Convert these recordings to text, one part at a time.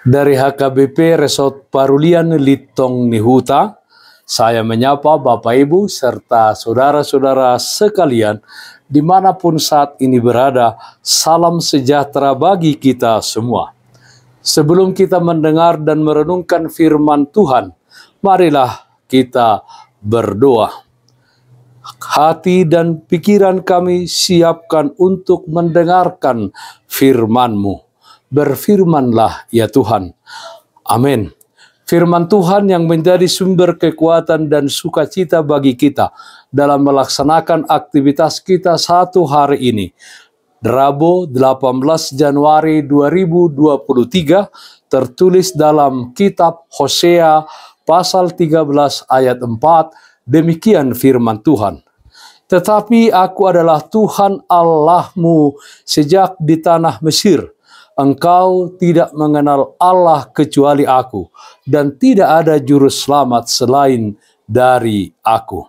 Dari HKBP Resort Parulian Litong Nihuta, saya menyapa Bapak Ibu serta saudara-saudara sekalian dimanapun saat ini berada. Salam sejahtera bagi kita semua. Sebelum kita mendengar dan merenungkan firman Tuhan, marilah kita berdoa. Hati dan pikiran kami siapkan untuk mendengarkan firman-Mu. Berfirmanlah ya Tuhan. Amin. Firman Tuhan yang menjadi sumber kekuatan dan sukacita bagi kita dalam melaksanakan aktivitas kita satu hari ini. Rabu 18 Januari 2023 tertulis dalam kitab Hosea pasal 13 ayat 4, demikian firman Tuhan. Tetapi aku adalah Tuhan Allahmu sejak di tanah Mesir. Engkau tidak mengenal Allah kecuali aku, dan tidak ada juru selamat selain dari aku.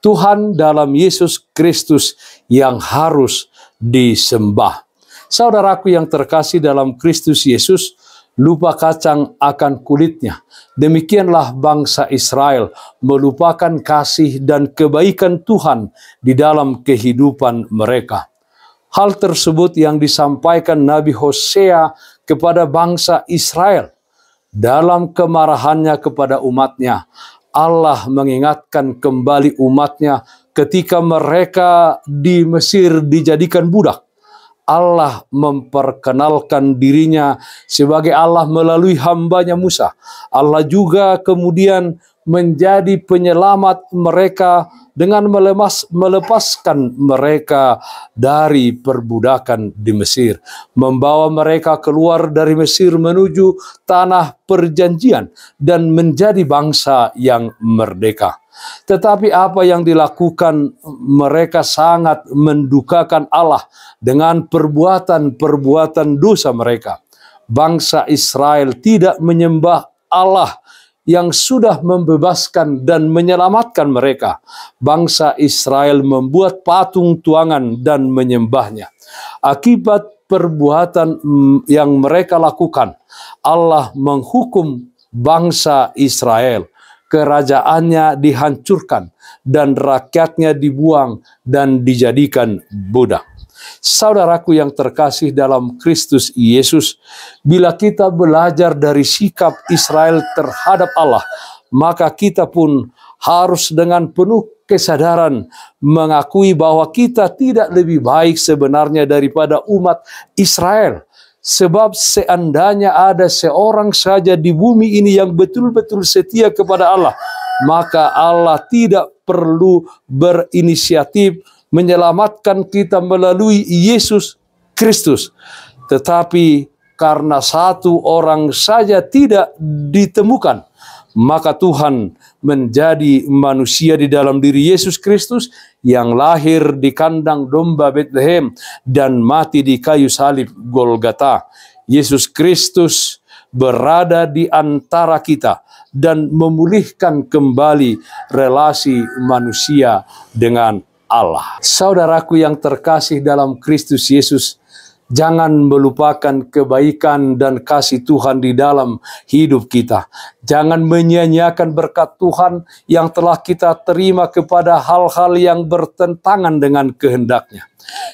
Tuhan dalam Yesus Kristus yang harus disembah. Saudaraku yang terkasih dalam Kristus Yesus, lupa kacang akan kulitnya. Demikianlah bangsa Israel melupakan kasih dan kebaikan Tuhan di dalam kehidupan mereka. Hal tersebut yang disampaikan Nabi Hosea kepada bangsa Israel. Dalam kemarahannya kepada umatnya, Allah mengingatkan kembali umatnya ketika mereka di Mesir dijadikan budak. Allah memperkenalkan dirinya sebagai Allah melalui hambanya Musa. Allah juga kemudian menjadi penyelamat mereka dengan melepaskan mereka dari perbudakan di Mesir. Membawa mereka keluar dari Mesir menuju tanah perjanjian dan menjadi bangsa yang merdeka. Tetapi apa yang dilakukan mereka sangat mendukakan Allah dengan perbuatan-perbuatan dosa mereka. Bangsa Israel tidak menyembah Allah yang sudah membebaskan dan menyelamatkan mereka. Bangsa Israel membuat patung tuangan dan menyembahnya. Akibat perbuatan yang mereka lakukan, Allah menghukum bangsa Israel. Kerajaannya dihancurkan dan rakyatnya dibuang dan dijadikan budak. Saudaraku yang terkasih dalam Kristus Yesus, bila kita belajar dari sikap Israel terhadap Allah, maka kita pun harus dengan penuh kesadaran mengakui bahwa kita tidak lebih baik sebenarnya daripada umat Israel. Sebab seandainya ada seorang saja di bumi ini yang betul-betul setia kepada Allah, maka Allah tidak perlu berinisiatif menyelamatkan kita melalui Yesus Kristus. Tetapi karena satu orang saja tidak ditemukan, maka Tuhan menjadi manusia di dalam diri Yesus Kristus yang lahir di kandang domba Bethlehem dan mati di kayu salib Golgota. Yesus Kristus berada di antara kita dan memulihkan kembali relasi manusia dengan Allah. Saudaraku yang terkasih dalam Kristus Yesus, jangan melupakan kebaikan dan kasih Tuhan di dalam hidup kita. Jangan menyia-nyiakan berkat Tuhan yang telah kita terima kepada hal-hal yang bertentangan dengan kehendak-Nya.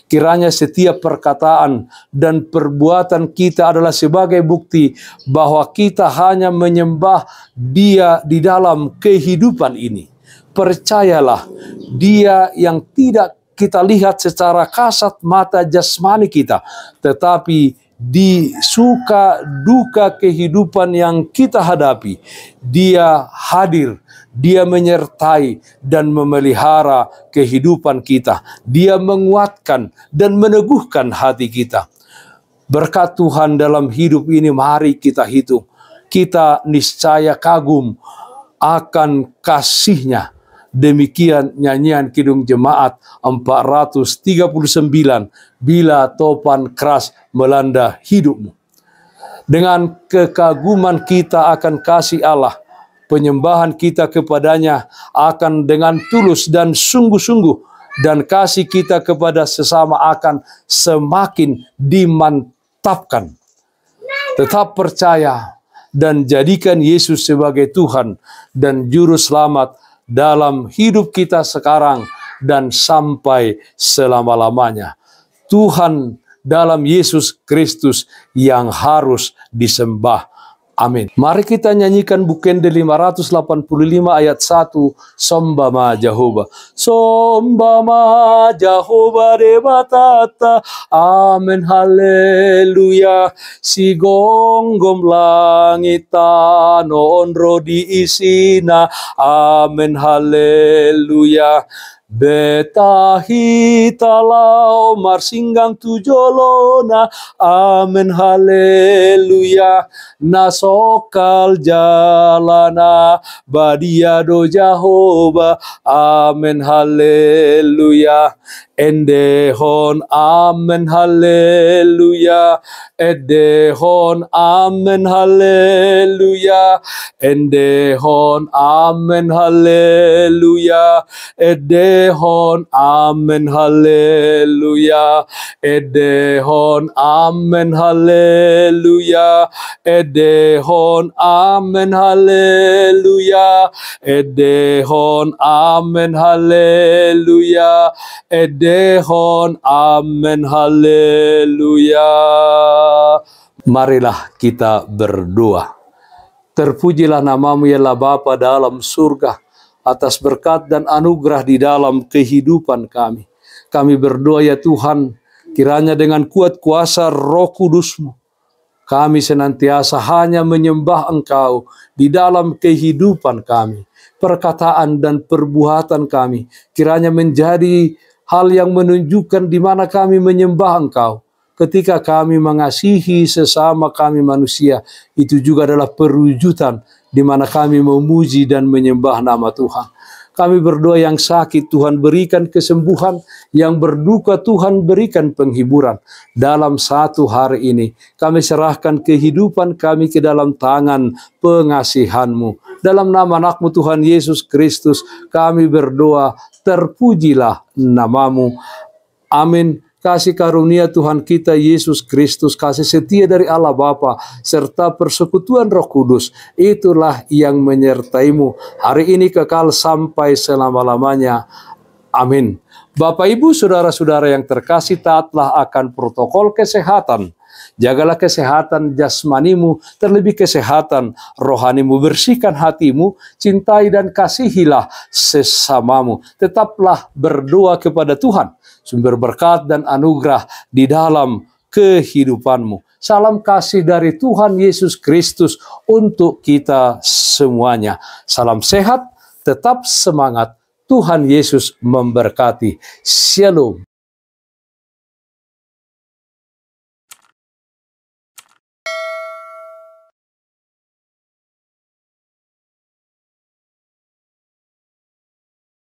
Kiranya setiap perkataan dan perbuatan kita adalah sebagai bukti bahwa kita hanya menyembah Dia di dalam kehidupan ini. Percayalah, Dia yang tidak kita lihat secara kasat mata jasmani kita, tetapi di suka duka kehidupan yang kita hadapi, Dia hadir, Dia menyertai dan memelihara kehidupan kita. Dia menguatkan dan meneguhkan hati kita. Berkat Tuhan dalam hidup ini mari kita hitung. Kita niscaya kagum akan kasih-Nya. Demikian nyanyian Kidung Jemaat 439, bila topan keras melanda hidupmu. Dengan kekaguman kita akan kasih Allah, penyembahan kita kepadanya akan dengan tulus dan sungguh-sungguh, dan kasih kita kepada sesama akan semakin dimantapkan. Tetap percaya dan jadikan Yesus sebagai Tuhan dan Juru Selamat dalam hidup kita sekarang dan sampai selama-lamanya. Tuhan dalam Yesus Kristus yang harus disembah. Amin. Mari kita nyanyikan Bukende 585 ayat 1. Sombama Jehovah. Sombama Jehovah debatata. Amin. Haleluya. Sigonggom langita nonro di isina. Amin. Haleluya. Betahita lau marsinggang tujolona. Amin. Haleluya. Nasokal jalana badiado Jehovah. Amin. Haleluya. Endehon. Amin. Haleluya. Edehon. Amin. Haleluya. Endehon. Amin. Haleluya. Edehon. Amin. Haleluya. Edehon. Amin. Haleluya. Edehon. Amin. Haleluya. Edehon. Amin. Haleluya. Edehon. Amin. Haleluya. Marilah kita berdoa. Terpujilah namamu ya Allah Bapa dalam surga, atas berkat dan anugerah di dalam kehidupan kami. Kami berdoa ya Tuhan, kiranya dengan kuat kuasa Roh Kudus-Mu, kami senantiasa hanya menyembah Engkau di dalam kehidupan kami. Perkataan dan perbuatan kami kiranya menjadi hal yang menunjukkan di mana kami menyembah Engkau. Ketika kami mengasihi sesama kami manusia, itu juga adalah perwujudan di mana kami memuji dan menyembah nama Tuhan. Kami berdoa yang sakit Tuhan berikan kesembuhan, yang berduka Tuhan berikan penghiburan. Dalam satu hari ini kami serahkan kehidupan kami ke dalam tangan pengasihan-Mu. Dalam nama anak-Mu Tuhan Yesus Kristus kami berdoa, terpujilah namamu. Amin. Kasih karunia Tuhan kita Yesus Kristus, kasih setia dari Allah Bapa, serta persekutuan Roh Kudus, itulah yang menyertaimu hari ini kekal sampai selama-lamanya. Amin. Bapak, Ibu, saudara-saudara yang terkasih, taatlah akan protokol kesehatan. Jagalah kesehatan jasmanimu, terlebih kesehatan rohanimu. Bersihkan hatimu, cintai dan kasihilah sesamamu. Tetaplah berdoa kepada Tuhan, sumber berkat dan anugerah di dalam kehidupanmu. Salam kasih dari Tuhan Yesus Kristus untuk kita semuanya. Salam sehat, tetap semangat. Tuhan Yesus memberkati. Shalom.